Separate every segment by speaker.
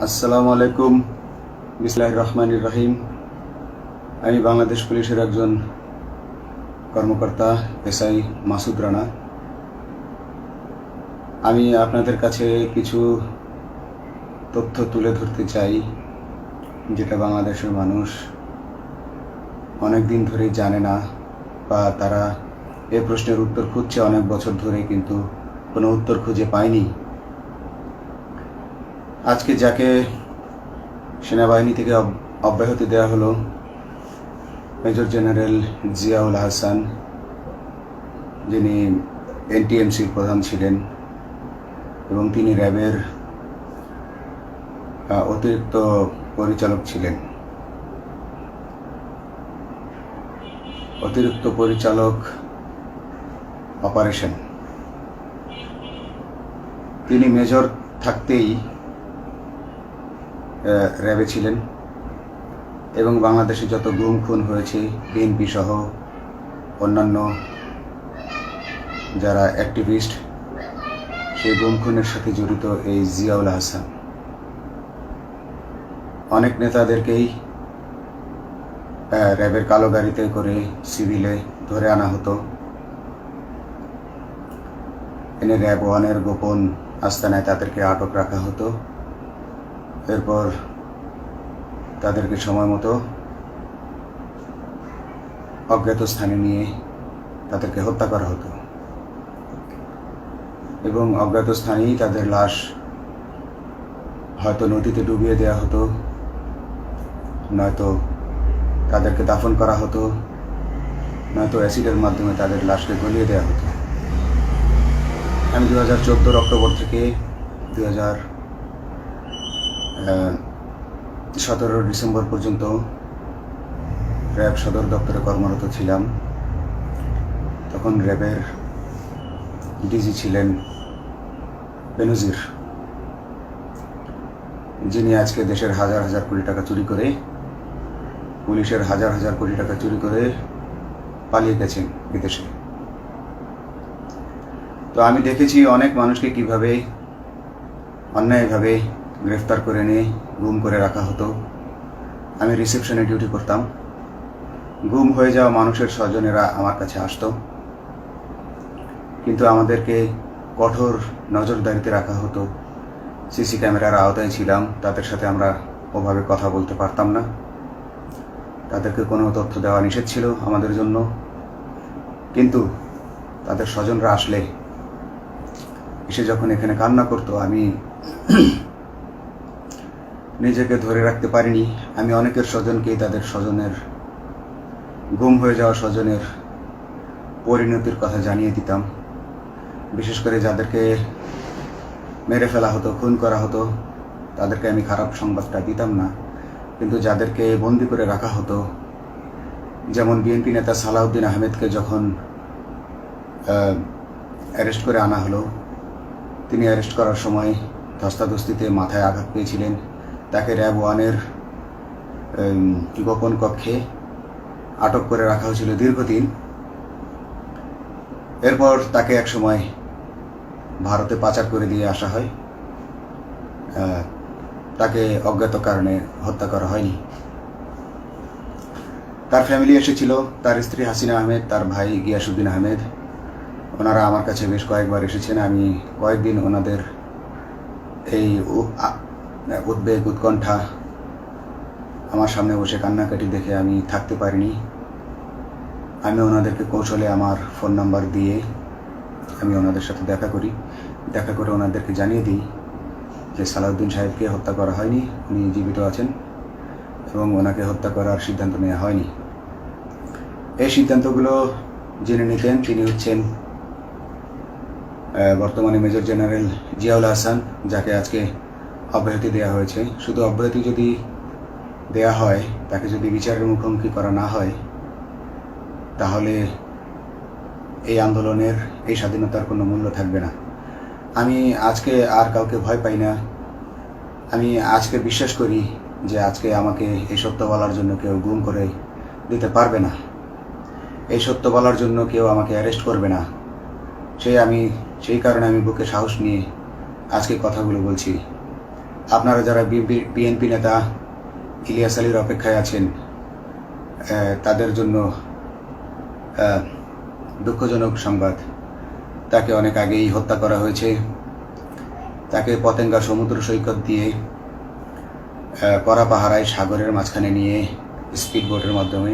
Speaker 1: আসসালামু আলাইকুম। বিসমিল্লাহির রহমানির রহিম। আমি বাংলাদেশ পুলিশের একজন কর্মকর্তা এসআই মাসুদ রানা। আমি আপনাদের কাছে কিছু তথ্য তুলে ধরতে চাই, যেটা বাংলাদেশের মানুষ অনেক দিন ধরেই জানে না, বা তারা এই প্রশ্নের উত্তর খুঁজছে অনেক বছর ধরে, কিন্তু কোনো উত্তর খুঁজে পায়নি। আজকে যাকে সেনাবাহিনী থেকে অব্যাহতি দেওয়া হলো, মেজর জেনারেল জিয়াউল হাসান, যিনি এনটিএমসির প্রধান ছিলেন এবং তিনি র্যাবের অতিরিক্ত পরিচালক ছিলেন। অতিরিক্ত পরিচালক অপারেশন। তিনি মেজর থাকতেই র্যাবে ছিলেন এবং বাংলাদেশে যত গুম খুন হয়েছে, বিএনপি সহ অন্যান্য যারা অ্যাক্টিভিস্ট, সেই গুম খুনের সাথে জড়িত এই জিয়াউল হাসান। অনেক নেতাদেরকেই র্যাবের কালো গাড়িতে করে সিভিলে ধরে আনা হতো, এনে র্যাব ওয়ানের গোপন আস্তানায় তাদেরকে আটক রাখা হতো। এরপর তাদেরকে সময় মতো অজ্ঞাত স্থানে নিয়ে তাদেরকে হত্যা করা হতো এবং অজ্ঞাত স্থানেই তাদের লাশ হয়তো নদীতে ডুবিয়ে দেওয়া হতো, নয়তো তাদেরকে দাফন করা হতো, নয়তো অ্যাসিডের মাধ্যমে তাদের লাশকে গলিয়ে দেওয়া হতো। আমি 2014 অক্টোবর থেকে 2017 ডিসেম্বর পর্যন্ত র্যাব সদর দপ্তরে কর্মরত ছিলাম। তখন র্যাবের ডিজি ছিলেন বেনজির, যিনি আজকে দেশের হাজার হাজার কোটি টাকা চুরি করে, পুলিশের হাজার হাজার কোটি টাকা চুরি করে পালিয়ে গেছেন বিদেশে। তো আমি দেখেছি অনেক মানুষকে কিভাবে অন্যায়ভাবে গ্রেফতার করে নিয়ে গুম করে রাখা হতো। আমি রিসেপশনে ডিউটি করতাম। গুম হয়ে যাওয়া মানুষের স্বজনেরা আমার কাছে আসতো, কিন্তু আমাদেরকে কঠোর নজরদারিতে রাখা হতো। সিসি ক্যামেরার আওতায় ছিলাম, তাদের সাথে আমরা ওভাবে কথা বলতে পারতাম না। তাদেরকে কোনো তথ্য দেওয়া নিষেধ ছিল আমাদের জন্য। কিন্তু তাদের স্বজনরা আসলে এসে যখন এখানে কান্না করতো, আমি নিজেকে ধরে রাখতে পারিনি। আমি অনেকের স্বজনকেই তাদের স্বজনের, গুম হয়ে যাওয়া স্বজনের পরিণতির কথা জানিয়ে দিতাম। বিশেষ করে যাদেরকে মেরে ফেলা হতো, খুন করা হতো, তাদেরকে আমি খারাপ সংবাদটা দিতাম না। কিন্তু যাদেরকে বন্দি করে রাখা হতো, যেমন বিএনপি নেতা সালাউদ্দিন আহমেদকে যখন অ্যারেস্ট করে আনা হলো, তিনি অ্যারেস্ট করার সময় ধস্তাধস্তিতে মাথায় আঘাত পেয়েছিলেন। তাকে র্যাব ওয়ানের গোপন কক্ষে আটক করে রাখা হয়েছিল দীর্ঘদিন। এরপর তাকে এক সময় ভারতে পাচার করে দিয়ে আসা হয়। তাকে অজ্ঞাত কারণে হত্যা করা হয়নি। তার ফ্যামিলি এসেছিল, তার স্ত্রী হাসিনা আহমেদ, তার ভাই গিয়াসউদ্দিন আহমেদ। ওনারা আমার কাছে বেশ কয়েকবার এসেছেন। আমি কয়েকদিন ওনাদের এই উদ্বেগ, উৎকণ্ঠা আমার সামনে বসে কান্নাকাটি দেখে আমি থাকতে পারিনি। আমি ওনাদেরকে কৌশলে আমার ফোন নাম্বার দিয়ে আমি ওনাদের সাথে দেখা করি। দেখা করে ওনাদেরকে জানিয়ে দিই যে সালাউদ্দিন সাহেবকে হত্যা করা হয়নি, উনি জীবিত আছেন এবং ওনাকে হত্যা করার সিদ্ধান্ত নেওয়া হয়নি। এই সিদ্ধান্তগুলো জেনে নিতেন তিনি হচ্ছেন বর্তমানে মেজর জেনারেল জিয়াউল হাসান, যাকে আজকে অব্যাহতি দেওয়া হয়েছে। শুধু অব্যাহতি যদি দেয়া হয়, তাকে যদি বিচারের মুখোমুখি করা না হয়, তাহলে এই আন্দোলনের, এই স্বাধীনতার কোনো মূল্য থাকবে না। আমি আজকে আর কাউকে ভয় পাই না। আমি আজকে বিশ্বাস করি যে আজকে আমাকে এই সত্য বলার জন্য কেউ গুম করে দিতে পারবে না, এই সত্য বলার জন্য কেউ আমাকে অ্যারেস্ট করবে না। সেই কারণে আমি বুকে সাহস নিয়ে আজকে কথাগুলো বলছি। আপনারা যারা বিএনপি নেতা ইলিয়াস আলীর অপেক্ষায় আছেন, তাদের জন্য দুঃখজনক সংবাদ। তাকে অনেক আগেই হত্যা করা হয়েছে। তাকে পতেঙ্গা সমুদ্র সৈকত দিয়ে কড়া পাহারায় সাগরের মাঝখানে নিয়ে স্পিড বোটের মাধ্যমে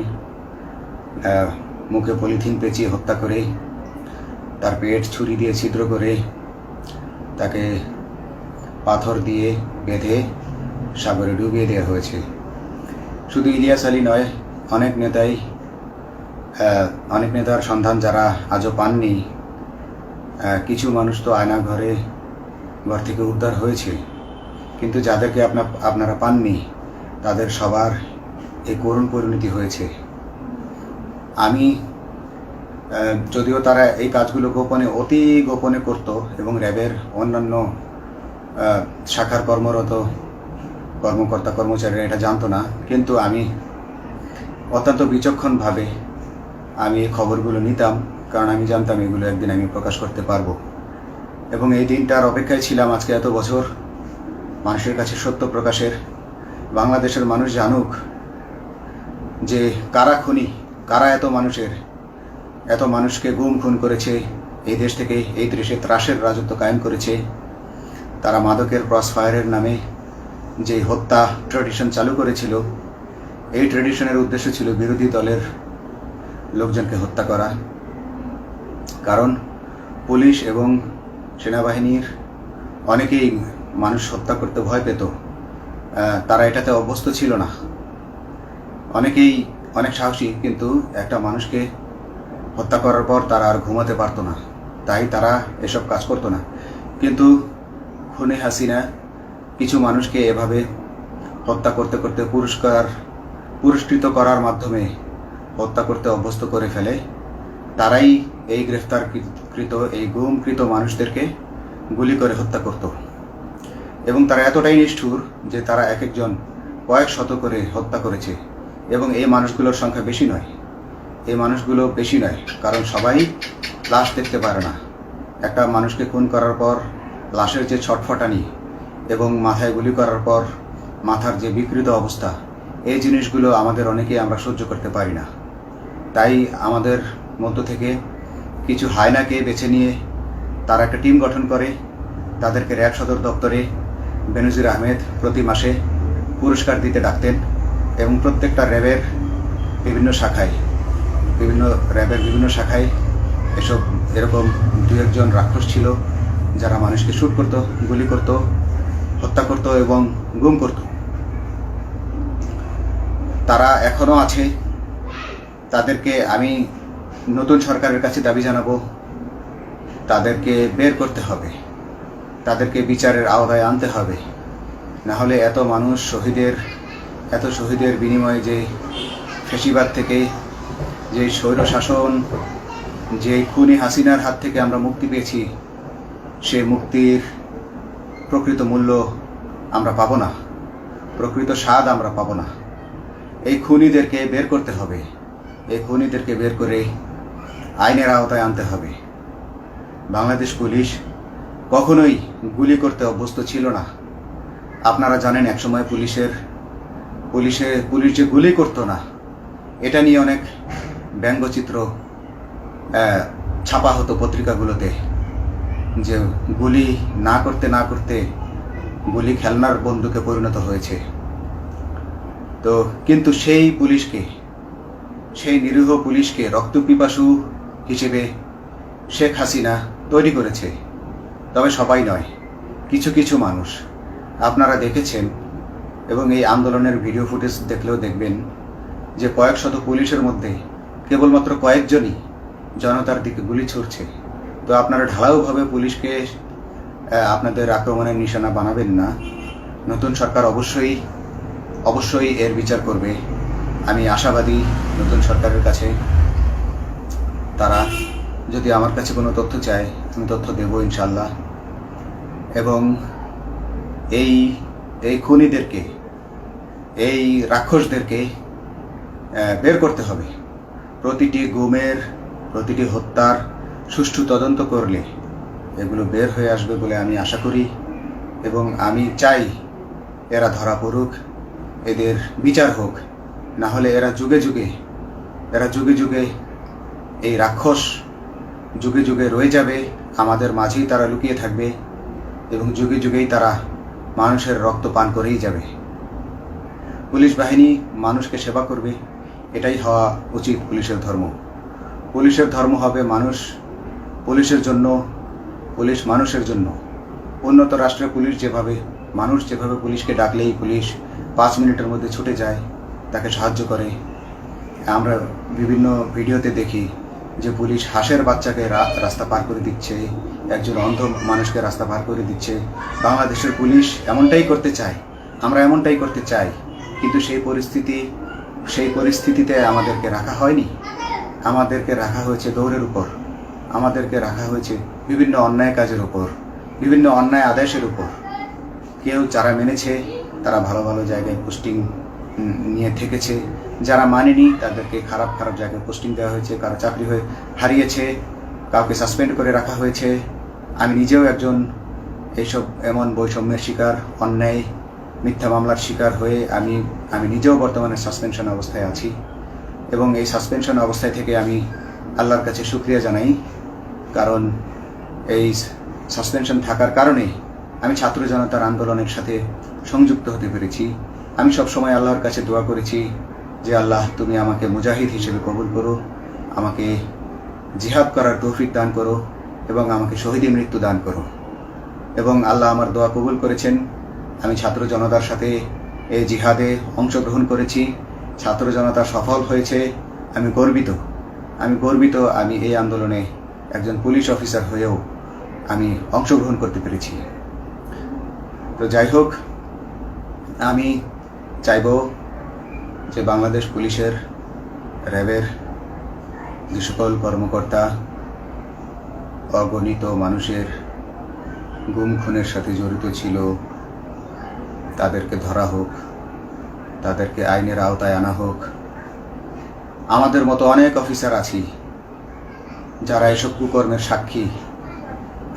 Speaker 1: মুখে পলিথিন পেঁচিয়ে হত্যা করে, তার পেট ছুরি দিয়ে ছিদ্র করে, তাকে পাথর দিয়ে বেঁধে সাগরে ডুবিয়ে দেওয়া হয়েছে। শুধু ইলিয়াস আলী নয়, অনেক নেতার সন্ধান যারা আজও পাননি। কিছু মানুষ তো ঘর থেকে উদ্ধার হয়েছে, কিন্তু যাদেরকে আপনারা পাননি তাদের সবার এই করুণ পরিণতি হয়েছে। আমি যদিও তারা এই কাজগুলো অতি গোপনে করত এবং র্যাবের অন্যান্য শাখার কর্মরত কর্মকর্তা কর্মচারীরা এটা জানতো না, কিন্তু আমি অত্যন্ত বিচক্ষণভাবে আমি এই খবরগুলো নিতাম, কারণ আমি জানতাম এগুলো একদিন আমি প্রকাশ করতে পারবো। এবং এই দিনটার অপেক্ষায় ছিলাম আজকে এত বছর, মানুষের কাছে সত্য প্রকাশের। বাংলাদেশের মানুষ জানুক যে কারা খুনি, কারা এত মানুষকে গুম খুন করেছে, এই দেশ থেকে এই দেশে ত্রাসের রাজত্ব কায়েম করেছে। তারা মাদকের ক্রস ফায়ারের নামে যে হত্যা ট্র্যাডিশন চালু করেছিল, এই ট্র্যাডিশনের উদ্দেশ্য ছিল বিরোধী দলের লোকজনকে হত্যা করা। কারণ পুলিশ এবং সেনাবাহিনীর অনেকেই মানুষ হত্যা করতে ভয় পেত, তারা এটাতে অভ্যস্ত ছিল না। অনেকেই অনেক সাহসী, কিন্তু একটা মানুষকে হত্যা করার পর তারা আর ঘুমাতে পারতো না, তাই তারা এসব কাজ করতো না। কিন্তু খুনে হাসিনা কিছু মানুষকে এভাবে হত্যা করতে করতে পুরস্কৃত করার মাধ্যমে হত্যা করতে অভ্যস্ত করে ফেলে। তারাই এই গ্রেফতারকৃত এই গুমকৃত মানুষদেরকে গুলি করে হত্যা করত। এবং তারা এতটাই নিষ্ঠুর যে তারা এক একজন কয়েক শত করে হত্যা করেছে। এবং এই মানুষগুলোর সংখ্যা বেশি নয়, কারণ সবাই লাশ দেখতে পারে না। একটা মানুষকে খুন করার পর লাশের যে ছটফটানি এবং মাথায় গুলি করার পর মাথার যে বিকৃত অবস্থা, এই জিনিসগুলো আমাদের অনেকেই আমরা সহ্য করতে পারি না। তাই আমাদের মধ্য থেকে কিছু হায়নাকে বেছে নিয়ে তারা একটা টিম গঠন করে। তাদেরকে র্যাব সদর দপ্তরে বেনজির আহমেদ প্রতি মাসে পুরস্কার দিতে ডাকতেন এবং প্রত্যেকটা র্যাবের বিভিন্ন শাখায় এরকম দু একজন রাক্ষস ছিল যারা মানুষকে শুট করত, গুলি করত, হত্যা করত এবং গুম করত। তারা এখনও আছে। তাদেরকে আমি নতুন সরকারের কাছে দাবি জানাবো, তাদেরকে বের করতে হবে, তাদেরকে বিচারের আওতায় আনতে হবে। না হলে এত শহীদের বিনিময়ে যে ফ্যাসিবাদ থেকে, যে স্বৈরশাসন, যে খুনি হাসিনার হাত থেকে আমরা মুক্তি পেয়েছি, সে মুক্তির প্রকৃত মূল্য আমরা পাবো না, প্রকৃত স্বাদ আমরা পাবো না। এই খুনিদেরকে বের করতে হবে, এই খুনিদেরকে বের করে আইনের আওতায় আনতে হবে। বাংলাদেশ পুলিশ কখনোই গুলি করতে অভ্যস্ত ছিল না। আপনারা জানেন একসময় পুলিশ যে গুলি করতো না, এটা নিয়ে অনেক ব্যঙ্গচিত্র ছাপা হতো পত্রিকাগুলোতে, যে গুলি না করতে গুলি খেলনার বন্দুকে পরিণত হয়েছে। তো কিন্তু সেই নিরীহ পুলিশকে রক্তপিপাসু হিসেবে শেখ হাসিনা তৈরি করেছে। তবে সবাই নয়, কিছু কিছু মানুষ। আপনারা দেখেছেন এবং এই আন্দোলনের ভিডিও ফুটেজ দেখলেও দেখবেন যে কয়েক শত পুলিশের মধ্যে কেবলমাত্র কয়েকজনই জনতার দিকে গুলি ছুড়ছে। তো আপনারা ঢালাওভাবে পুলিশকে আপনাদের আক্রমণের নিশানা বানাবেন না। নতুন সরকার অবশ্যই এর বিচার করবে। আমি আশাবাদী নতুন সরকারের কাছে তারা যদি আমার কাছে কোনো তথ্য চায়, আমি তথ্য দেব ইনশাল্লাহ। এবং এই খুনিদেরকে, এই রাক্ষসদেরকে বের করতে হবে। প্রতিটি গুমের, প্রতিটি হত্যার সুষ্ঠু তদন্ত করলে এগুলো বের হয়ে আসবে বলে আমি আশা করি। এবং আমি চাই এরা ধরা পড়ুক, এদের বিচার হোক, না হলে এরা যুগে যুগে এই রাক্ষস যুগে যুগে রয়ে যাবে, আমাদের মাঝেই তারা লুকিয়ে থাকবে এবং যুগে যুগেই তারা মানুষের রক্ত পান করেই যাবে। পুলিশ বাহিনী মানুষকে সেবা করবে, এটাই হওয়া উচিত পুলিশের ধর্ম। পুলিশের ধর্ম হবে মানুষ পুলিশের জন্য, পুলিশ মানুষের জন্য। উন্নত রাষ্ট্রে পুলিশ মানুষ যেভাবে পুলিশকে ডাকলেই পুলিশ 5 মিনিটের মধ্যে ছুটে যায়, তাকে সাহায্য করে। আমরা বিভিন্ন ভিডিওতে দেখি যে পুলিশ হাঁসের বাচ্চাকে রাস্তা পার করে দিচ্ছে, একজন অন্ধ মানুষকে রাস্তা পার করে দিচ্ছে। বাংলাদেশের পুলিশ এমনটাই করতে চায়, আমরা এমনটাই করতে চাই, কিন্তু সেই পরিস্থিতিতে আমাদেরকে রাখা হয়নি। আমাদেরকে রাখা হয়েছে দৌড়ের উপর, আমাদেরকে রাখা হয়েছে বিভিন্ন অন্যায় কাজের উপর, বিভিন্ন অন্যায় আদেশের উপর। কেউ যারা মেনেছে তারা ভালো ভালো জায়গায় পোস্টিং নিয়ে থেকেছে, যারা মানেনি তাদেরকে খারাপ জায়গায় পোস্টিং দেওয়া হয়েছে, কারো চাকরি হয়ে হারিয়েছে, কাউকে সাসপেন্ড করে রাখা হয়েছে। আমি নিজেও একজন এমন বৈষম্যের শিকার, অন্যায় মিথ্যা মামলার শিকার হয়ে আমি নিজেও বর্তমানে সাসপেনশন অবস্থায় আছি এবং এই সাসপেনশন অবস্থায় থেকে আমি আল্লাহর কাছে শুকরিয়া জানাই, কারণ এই সাসপেনশন থাকার কারণে আমি ছাত্র জনতার আন্দোলনের সাথে সংযুক্ত হতে পেরেছি। আমি সবসময় আল্লাহর কাছে দোয়া করেছি যে আল্লাহ, তুমি আমাকে মুজাহিদ হিসেবে কবুল করো, আমাকে জিহাদ করার তৌফিক দান করো এবং আমাকে শহীদি মৃত্যু দান করো। এবং আল্লাহ আমার দোয়া কবুল করেছেন। আমি ছাত্র জনতার সাথে এই জিহাদে অংশগ্রহণ করেছি, ছাত্র জনতা সফল হয়েছে। আমি গর্বিত আমি এই আন্দোলনে একজন পুলিশ অফিসার হয়েও আমি অংশগ্রহণ করতে পেরেছি। তো যাই হোক, আমি চাইব যে বাংলাদেশ পুলিশের, র্যাবের যে সকল কর্মকর্তা অগণিত মানুষের গুম খুনের সাথে জড়িত ছিল তাদেরকে ধরা হোক, তাদেরকে আইনের আওতায় আনা হোক। আমাদের মতো অনেক অফিসার আছি যারা এসব কুকর্মের সাক্ষী,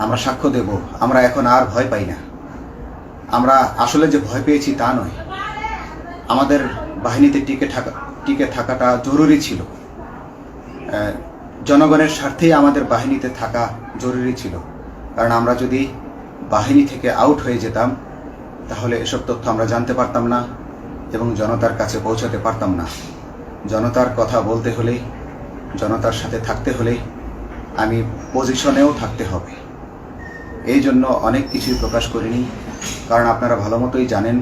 Speaker 1: আমরা সাক্ষ্য দেব। আমরা এখন আর ভয় পাই না। আমরা আসলে যে ভয় পেয়েছি তা নয়, আমাদের বাহিনীতে টিকে থাকাটা জরুরি ছিল। জনগণের স্বার্থেই আমাদের বাহিনীতে থাকা জরুরি ছিল, কারণ আমরা যদি বাহিনী থেকে আউট হয়ে যেতাম তাহলে এসব তথ্য আমরা জানতে পারতাম না এবং জনতার কাছে পৌঁছাতে পারতাম না। জনতার কথা বলতে হলে, জনতার সাথে থাকতে হলে আমি পজিশনেও থাকতে হবে। এই জন্য অনেক কিছুই প্রকাশ করিনি, কারণ আপনারা ভালো মতোই জানেন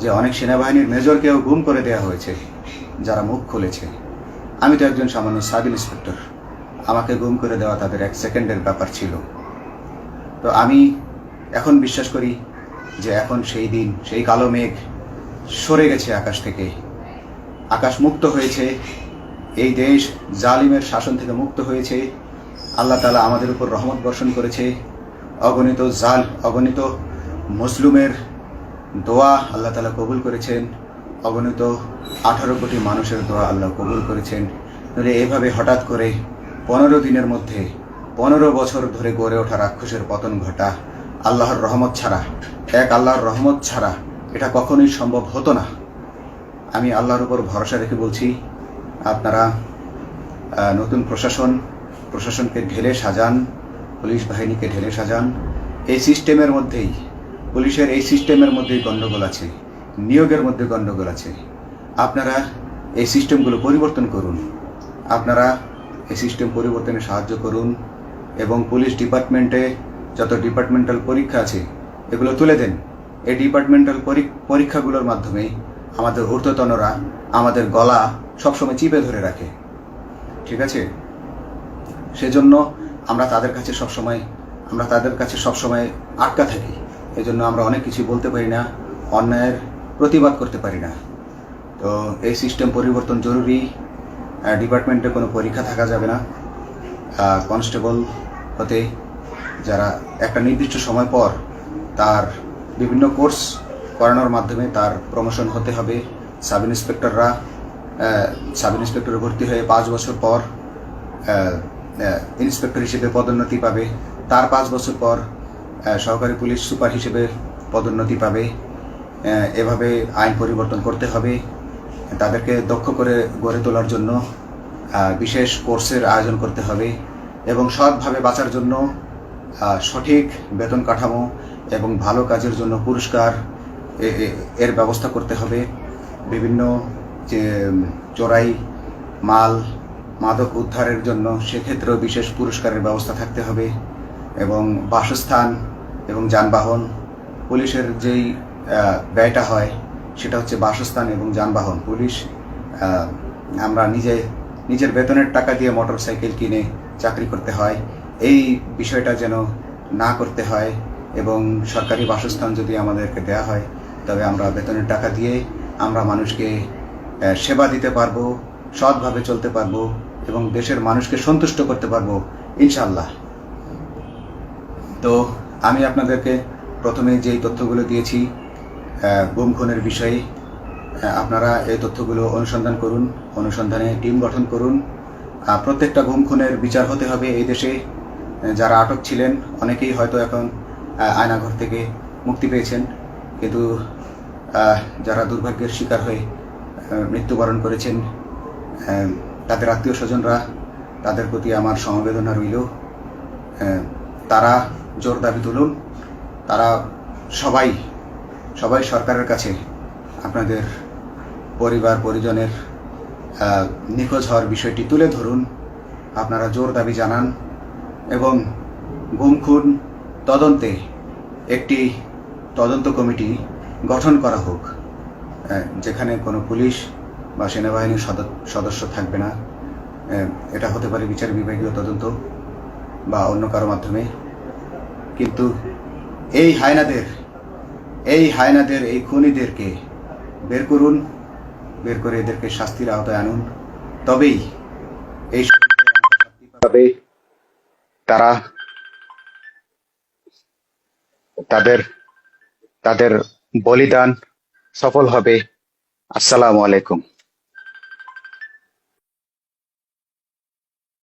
Speaker 1: যে অনেক সেনাবাহিনীর মেজরকেও গুম করে দেওয়া হয়েছে যারা মুখ খুলেছে। আমি তো একজন সামান্য সাব ইন্সপেক্টর, আমাকে গুম করে দেওয়া তাদের 1 সেকেন্ডের ব্যাপার ছিল। তো আমি এখন বিশ্বাস করি যে এখন সেই দিন, সেই কালো মেঘ সরে গেছে আকাশ থেকে, আকাশ মুক্ত হয়েছে, এই দেশ জালিমের শাসন থেকে মুক্ত হয়েছে। আল্লাহ তাআলা আমাদের উপর রহমত বর্ষণ করেছে। অগণিত মুসলিমের দোয়া আল্লাহ তাআলা কবুল করেছেন, অগণিত 18 কোটি মানুষের দোয়া আল্লাহ কবুল করেছেন। তাহলে এভাবে হঠাৎ করে 15 দিনের মধ্যে 15 বছর ধরে গড়ে ওঠা রাক্ষসের পতন ঘটা আল্লাহর রহমত ছাড়া এটা কখনোই সম্ভব হতো না। আমি আল্লাহর উপর ভরসা রেখে বলছি, আপনারা নতুন প্রশাসনকে ঢেলে সাজান, পুলিশ বাহিনীকে ঢেলে সাজান। এই সিস্টেমের মধ্যেই, পুলিশের এই সিস্টেমের মধ্যেই গণ্ডগোল আছে, নিয়োগের মধ্যে গণ্ডগোল আছে। আপনারা এই সিস্টেমগুলো পরিবর্তন করুন, আপনারা এই সিস্টেম পরিবর্তনে সাহায্য করুন এবং পুলিশ ডিপার্টমেন্টে যত ডিপার্টমেন্টাল পরীক্ষা আছে এগুলো তুলে দেন। এই ডিপার্টমেন্টাল পরীক্ষাগুলোর মাধ্যমে আমাদের ঊর্ধ্বতনরা আমাদের গলা সবসময় চিপে ধরে রাখে, ঠিক আছে? সেজন্য আমরা তাদের কাছে সবসময় আটকা থাকি। এই জন্য আমরা অনেক কিছু বলতে পারি না, অন্যায়ের প্রতিবাদ করতে পারি না। তো এই সিস্টেম পরিবর্তন জরুরি। ডিপার্টমেন্টে কোনো পরীক্ষা থাকা যাবে না। কনস্টেবল হতে যারা একটা নির্দিষ্ট সময় পর তার বিভিন্ন কোর্স করানোর মাধ্যমে তার প্রমোশন হতে হবে। সাব ইন্সপেক্টরে ভর্তি হয়ে 5 বছর পর ইন্সপেক্টর হিসেবে পদোন্নতি পাবে, তার 5 বছর পর সহকারী পুলিশ সুপার হিসেবে পদোন্নতি পাবে এভাবে আইন পরিবর্তন করতে হবে। তাদেরকে দক্ষ করে গড়ে তোলার জন্য বিশেষ কোর্সের আয়োজন করতে হবে এবং সৎভাবে বাঁচার জন্য সঠিক বেতন কাঠামো এবং ভালো কাজের জন্য পুরস্কার এর ব্যবস্থা করতে হবে। বিভিন্ন যে চোরাই মাল মাদক উদ্ধারের জন্য সেক্ষেত্রেও বিশেষ পুরস্কারের ব্যবস্থা থাকতে হবে এবং বাসস্থান এবং যানবাহন, পুলিশের যেই ব্যয়টা হয় সেটা হচ্ছে বাসস্থান এবং যানবাহন। পুলিশ আমরা নিজের বেতনের টাকা দিয়ে মোটর সাইকেল কিনে চাকরি করতে হয়, এই বিষয়টা যেন না করতে হয় এবং সরকারি বাসস্থান যদি আমাদেরকে দেয়া হয় তবে আমরা বেতনের টাকা দিয়ে আমরা মানুষকে সেবা দিতে পারবো, সৎভাবে চলতে পারবো এবং দেশের মানুষকে সন্তুষ্ট করতে পারবো ইনশাআল্লাহ। তো আমি আপনাদেরকে প্রথমে যেই তথ্যগুলো দিয়েছি গুম খুনের বিষয়ে, আপনারা এই তথ্যগুলো অনুসন্ধান করুন, অনুসন্ধানে টিম গঠন করুন। প্রত্যেকটা গুম খুনের বিচার হতে হবে এই দেশে। যারা আটক ছিলেন অনেকেই হয়তো এখন আয়নাঘর থেকে মুক্তি পেয়েছেন, কিন্তু যারা দুর্ভাগ্যের শিকার হয়ে মৃত্যুবরণ করেছেন তাদের আত্মীয় স্বজনরা, তাদের প্রতি আমার সমবেদনা রইল। তারা জোর দাবি তুলুন, তারা সবাই সরকারের কাছে আপনাদের পরিবার পরিজনের নিখোঁজ হওয়ার বিষয়টি তুলে ধরুন, আপনারা জোর দাবি জানান এবং গুম খুন তদন্তে একটি তদন্ত কমিটি গঠন করা হোক, যেখানে কোনো পুলিশ বা সেনাবাহিনীর সদস্য থাকবে না। এটা হতে পারে বিচার বিভাগীয় তদন্ত বা অন্য কারো মাধ্যমে, কিন্তু এই হায়নাদের এই খুনিদেরকে বের করুন, বের করে এদেরকে শাস্তির আওতায় আনুন, তবেই এই তারা তাদের বলিদান সফল হবে। আসসালামু আলাইকুম।